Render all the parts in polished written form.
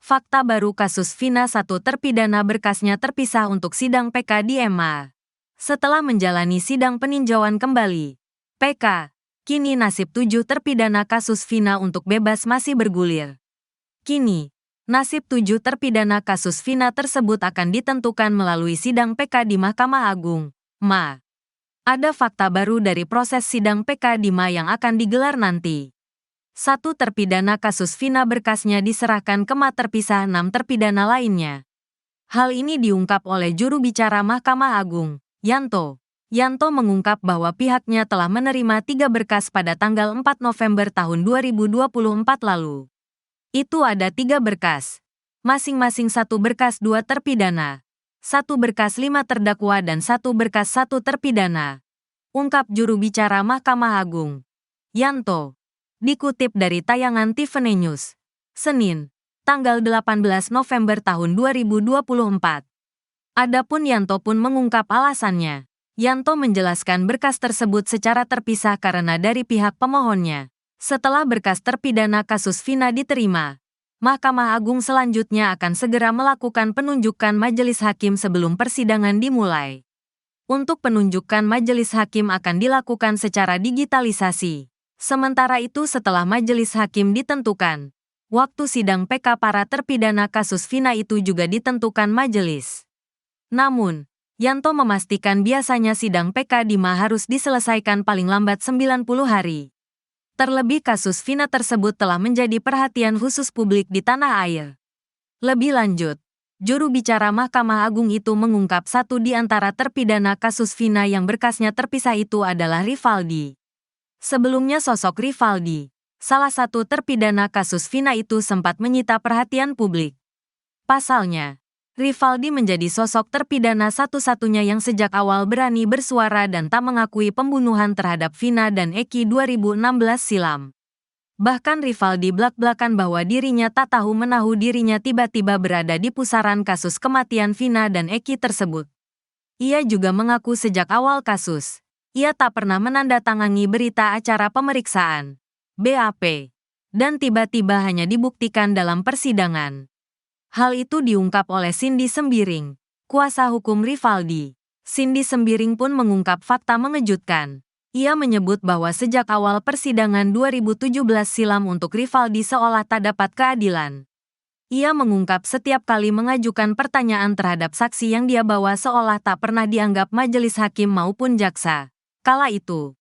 Fakta baru kasus Vina, satu terpidana berkasnya terpisah untuk sidang PK di MA. Setelah menjalani sidang peninjauan kembali PK, kini nasib 7 terpidana kasus Vina untuk bebas masih bergulir. Kini, nasib 7 terpidana kasus Vina tersebut akan ditentukan melalui sidang PK di Mahkamah Agung, MA. Ada fakta baru dari proses sidang PK di MA yang akan digelar nanti. 1 terpidana kasus Vina berkasnya diserahkan ke MA terpisah 6 terpidana lainnya. Hal ini diungkap oleh juru bicara Mahkamah Agung, Yanto. Yanto mengungkap bahwa pihaknya telah menerima 3 berkas pada tanggal 4 November tahun 2024 lalu. Itu ada 3 berkas. Masing-masing 1 berkas 2 terpidana, 1 berkas 5 terdakwa dan 1 berkas 1 terpidana. Ungkap juru bicara Mahkamah Agung, Yanto. Dikutip dari tayangan Tiffany News, Senin, tanggal 18 November tahun 2024. Adapun Yanto pun mengungkap alasannya. Yanto menjelaskan berkas tersebut secara terpisah karena dari pihak pemohonnya. Setelah berkas terpidana kasus Vina diterima, Mahkamah Agung selanjutnya akan segera melakukan penunjukan majelis hakim sebelum persidangan dimulai. Untuk penunjukan majelis hakim akan dilakukan secara digitalisasi. Sementara itu setelah majelis hakim ditentukan, waktu sidang PK para terpidana kasus Vina itu juga ditentukan majelis. Namun, Yanto memastikan biasanya sidang PK di MA harus diselesaikan paling lambat 90 hari. Terlebih kasus Vina tersebut telah menjadi perhatian khusus publik di tanah air. Lebih lanjut, juru bicara Mahkamah Agung itu mengungkap 1 di antara terpidana kasus Vina yang berkasnya terpisah itu adalah Rivaldi. Sebelumnya sosok Rivaldi, salah satu terpidana kasus Vina itu sempat menyita perhatian publik. Pasalnya, Rivaldi menjadi sosok terpidana satu-satunya yang sejak awal berani bersuara dan tak mengakui pembunuhan terhadap Vina dan Eki 2016 silam. Bahkan Rivaldi blak-blakan bahwa dirinya tak tahu menahu dirinya tiba-tiba berada di pusaran kasus kematian Vina dan Eki tersebut. Ia juga mengaku sejak awal kasus, ia tak pernah menandatangani berita acara pemeriksaan (BAP) dan tiba-tiba hanya dibuktikan dalam persidangan. Hal itu diungkap oleh Cindy Sembiring, kuasa hukum Rivaldi. Cindy Sembiring pun mengungkap fakta mengejutkan. Ia menyebut bahwa sejak awal persidangan 2017 silam untuk Rivaldi seolah tak dapat keadilan. Ia mengungkap setiap kali mengajukan pertanyaan terhadap saksi yang dia bawa seolah tak pernah dianggap majelis hakim maupun jaksa. Kala itu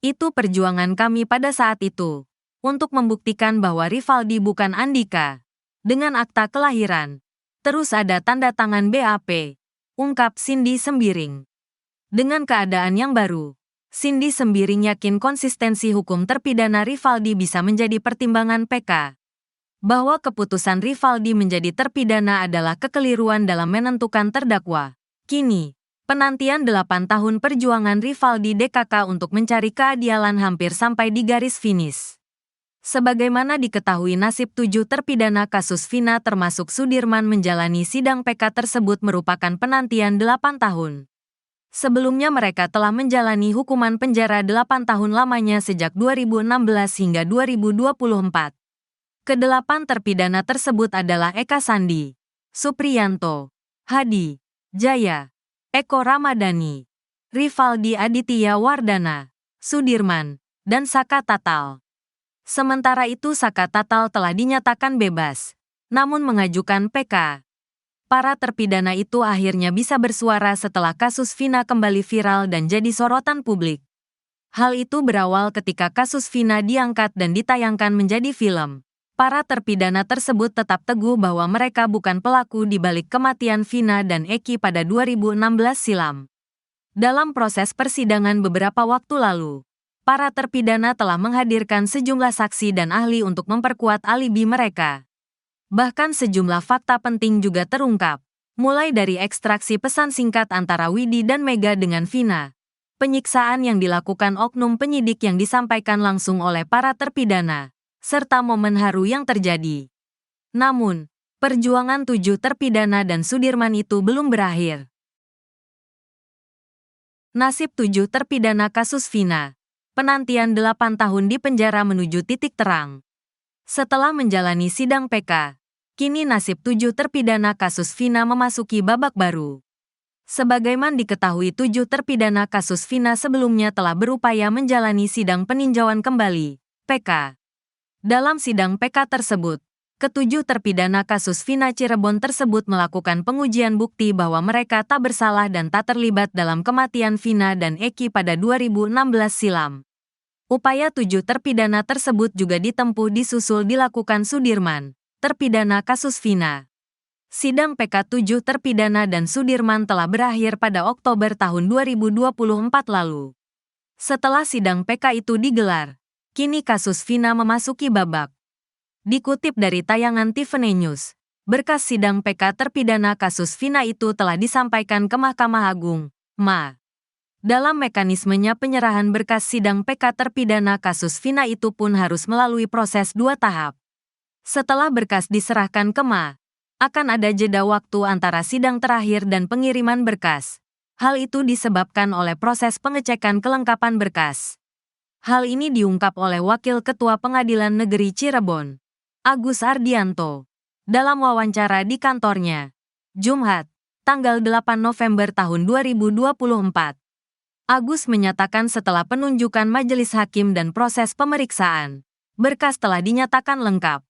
perjuangan kami pada saat itu, untuk membuktikan bahwa Rivaldi bukan Andika. Dengan akta kelahiran, terus ada tanda tangan BAP, ungkap Cindy Sembiring. Dengan keadaan yang baru, Cindy Sembiring yakin konsistensi hukum terpidana Rivaldi bisa menjadi pertimbangan PK. Bahwa keputusan Rivaldi menjadi terpidana adalah kekeliruan dalam menentukan terdakwa. Kini, penantian 8 tahun perjuangan Rivaldi DKK untuk mencari keadilan hampir sampai di garis finish. Sebagaimana diketahui nasib 7 terpidana kasus Vina termasuk Sudirman menjalani sidang PK tersebut merupakan penantian 8 tahun. Sebelumnya mereka telah menjalani hukuman penjara 8 tahun lamanya sejak 2016 hingga 2024. Kedelapan terpidana tersebut adalah Eka Sandi, Supriyanto, Hadi, Jaya, Eko Ramadhani, Rivaldi Aditya Wardana, Sudirman, dan Saka Tatal. Sementara itu Saka Tatal telah dinyatakan bebas, namun mengajukan PK. Para terpidana itu akhirnya bisa bersuara setelah kasus Vina kembali viral dan jadi sorotan publik. Hal itu berawal ketika kasus Vina diangkat dan ditayangkan menjadi film. Para terpidana tersebut tetap teguh bahwa mereka bukan pelaku di balik kematian Vina dan Eki pada 2016 silam. Dalam proses persidangan beberapa waktu lalu, para terpidana telah menghadirkan sejumlah saksi dan ahli untuk memperkuat alibi mereka. Bahkan sejumlah fakta penting juga terungkap, mulai dari ekstraksi pesan singkat antara Widi dan Mega dengan Vina, penyiksaan yang dilakukan oknum penyidik yang disampaikan langsung oleh para terpidana, serta momen haru yang terjadi. Namun, perjuangan 7 terpidana dan Sudirman itu belum berakhir. Nasib 7 terpidana kasus Vina, penantian 8 tahun di penjara menuju titik terang. Setelah menjalani sidang PK, Kini nasib 7 terpidana kasus Vina memasuki babak baru. Sebagaimana diketahui 7 terpidana kasus Vina sebelumnya telah berupaya menjalani sidang peninjauan kembali, PK. Dalam sidang PK tersebut, ketujuh terpidana kasus Vina Cirebon tersebut melakukan pengujian bukti bahwa mereka tak bersalah dan tak terlibat dalam kematian Vina dan Eki pada 2016 silam. Upaya 7 terpidana tersebut juga ditempuh disusul dilakukan Sudirman, terpidana kasus Vina. Sidang PK 7 terpidana dan Sudirman telah berakhir pada Oktober tahun 2024 lalu. Setelah sidang PK itu digelar, kini kasus Vina memasuki babak. Dikutip dari tayangan Tiffany News, berkas sidang PK terpidana kasus Vina itu telah disampaikan ke Mahkamah Agung, MA. Dalam mekanismenya penyerahan berkas sidang PK terpidana kasus Vina itu pun harus melalui proses 2 tahap. Setelah berkas diserahkan ke MA, akan ada jeda waktu antara sidang terakhir dan pengiriman berkas. Hal itu disebabkan oleh proses pengecekan kelengkapan berkas. Hal ini diungkap oleh Wakil Ketua Pengadilan Negeri Cirebon, Agus Ardianto, dalam wawancara di kantornya, Jumat, tanggal 8 November tahun 2024. Agus menyatakan setelah penunjukan majelis hakim dan proses pemeriksaan, berkas telah dinyatakan lengkap.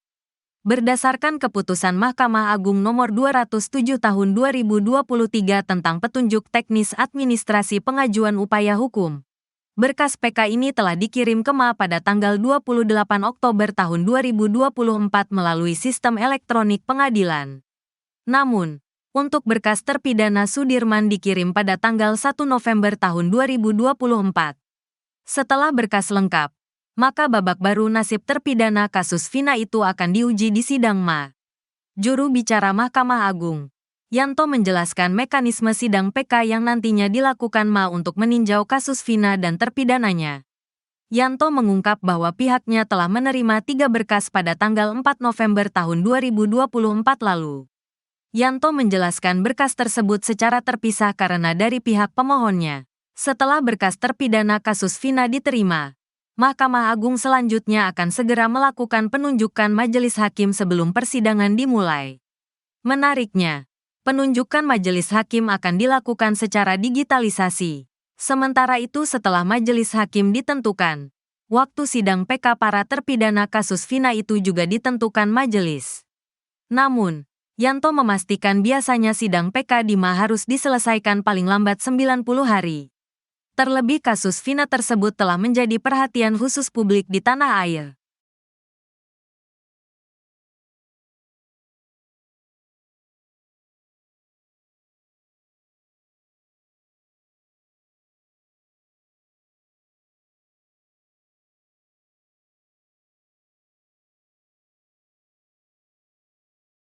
Berdasarkan keputusan Mahkamah Agung nomor 207 tahun 2023 tentang petunjuk teknis administrasi pengajuan upaya hukum, berkas PK ini telah dikirim ke MA pada tanggal 28 Oktober tahun 2024 melalui sistem elektronik pengadilan. Namun, untuk berkas terpidana Sudirman dikirim pada tanggal 1 November tahun 2024. Setelah berkas lengkap, maka babak baru nasib terpidana kasus Vina itu akan diuji di sidang MA. Juru bicara Mahkamah Agung, Yanto menjelaskan mekanisme sidang PK yang nantinya dilakukan MA untuk meninjau kasus Vina dan terpidananya. Yanto mengungkap bahwa pihaknya telah menerima 3 berkas pada tanggal 4 November tahun 2024 lalu. Yanto menjelaskan berkas tersebut secara terpisah karena dari pihak pemohonnya. Setelah berkas terpidana kasus Vina diterima, Mahkamah Agung selanjutnya akan segera melakukan penunjukan majelis hakim sebelum persidangan dimulai. Menariknya, penunjukan majelis hakim akan dilakukan secara digitalisasi. Sementara itu setelah majelis hakim ditentukan, waktu sidang PK para terpidana kasus Vina itu juga ditentukan majelis. Namun, Yanto memastikan biasanya sidang PK di MA harus diselesaikan paling lambat 90 hari. Terlebih kasus Vina tersebut telah menjadi perhatian khusus publik di tanah air.